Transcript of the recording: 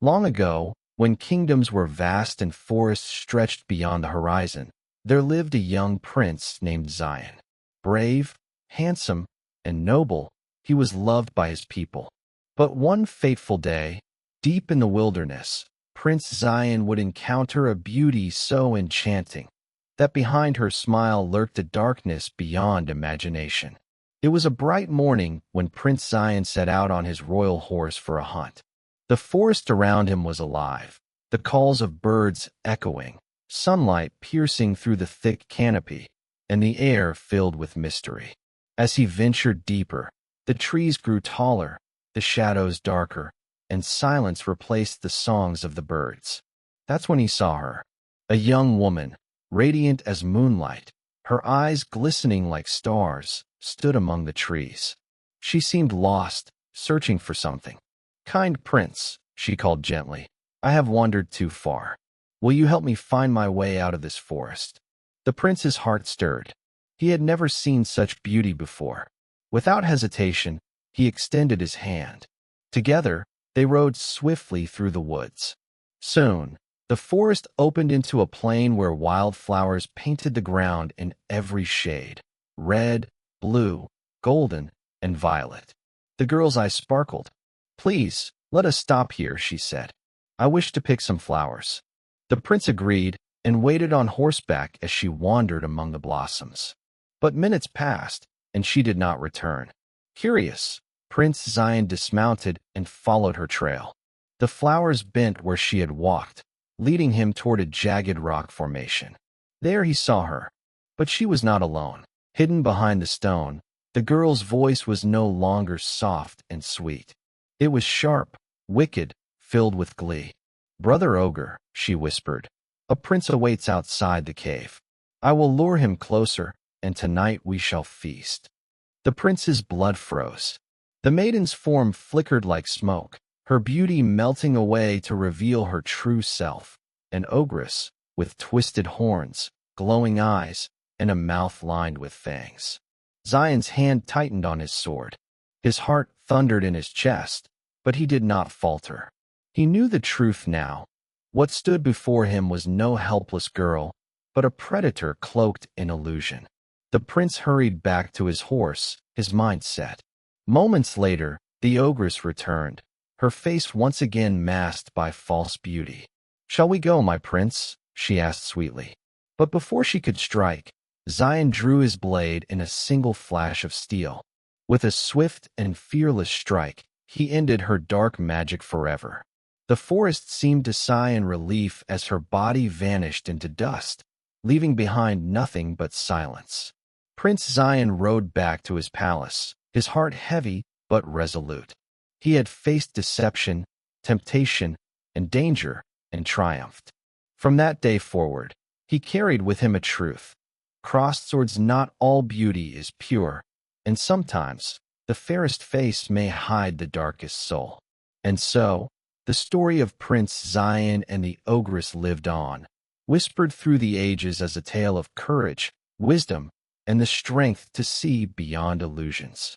Long ago, when kingdoms were vast and forests stretched beyond the horizon, there lived a young prince named Zayian. Brave, handsome, and noble, he was loved by his people. But one fateful day, deep in the wilderness, Prince Zayian would encounter a beauty so enchanting that behind her smile lurked a darkness beyond imagination. It was a bright morning when Prince Zayian set out on his royal horse for a hunt. The forest around him was alive, the calls of birds echoing, sunlight piercing through the thick canopy, and the air filled with mystery. As he ventured deeper, the trees grew taller, the shadows darker, and silence replaced the songs of the birds. That's when he saw her, a young woman, radiant as moonlight, her eyes glistening like stars, stood among the trees. She seemed lost, searching for something. "Kind prince," she called gently, "I have wandered too far. Will you help me find my way out of this forest?" The prince's heart stirred. He had never seen such beauty before. Without hesitation, he extended his hand. Together, they rode swiftly through the woods. Soon, the forest opened into a plain where wildflowers painted the ground in every shade: red, blue, golden, and violet. The girl's eyes sparkled. "Please, let us stop here," she said. "I wish to pick some flowers." The prince agreed and waited on horseback as she wandered among the blossoms. But minutes passed, and she did not return. Curious, Prince Zayian dismounted and followed her trail. The flowers bent where she had walked, leading him toward a jagged rock formation. There he saw her, but she was not alone. Hidden behind the stone, the girl's voice was no longer soft and sweet. It was sharp, wicked, filled with glee. "Brother Ogre," she whispered, "a prince awaits outside the cave. I will lure him closer, and tonight we shall feast." The prince's blood froze. The maiden's form flickered like smoke, her beauty melting away to reveal her true self, an ogress with twisted horns, glowing eyes, and a mouth lined with fangs. Zayian's hand tightened on his sword. His heart thundered in his chest, but he did not falter. He knew the truth now. What stood before him was no helpless girl, but a predator cloaked in illusion. The prince hurried back to his horse, his mind set. Moments later, the ogress returned, her face once again masked by false beauty. "Shall we go, my prince?" she asked sweetly. But before she could strike, Zayian drew his blade in a single flash of steel. With a swift and fearless strike, he ended her dark magic forever. The forest seemed to sigh in relief as her body vanished into dust, leaving behind nothing but silence. Prince Zayian rode back to his palace, his heart heavy but resolute. He had faced deception, temptation, and danger, and triumphed. From that day forward, he carried with him a truth. Crossed swords, not all beauty is pure, and sometimes the fairest face may hide the darkest soul. And so, the story of Prince Zayian and the ogress lived on, whispered through the ages as a tale of courage, wisdom, and the strength to see beyond illusions.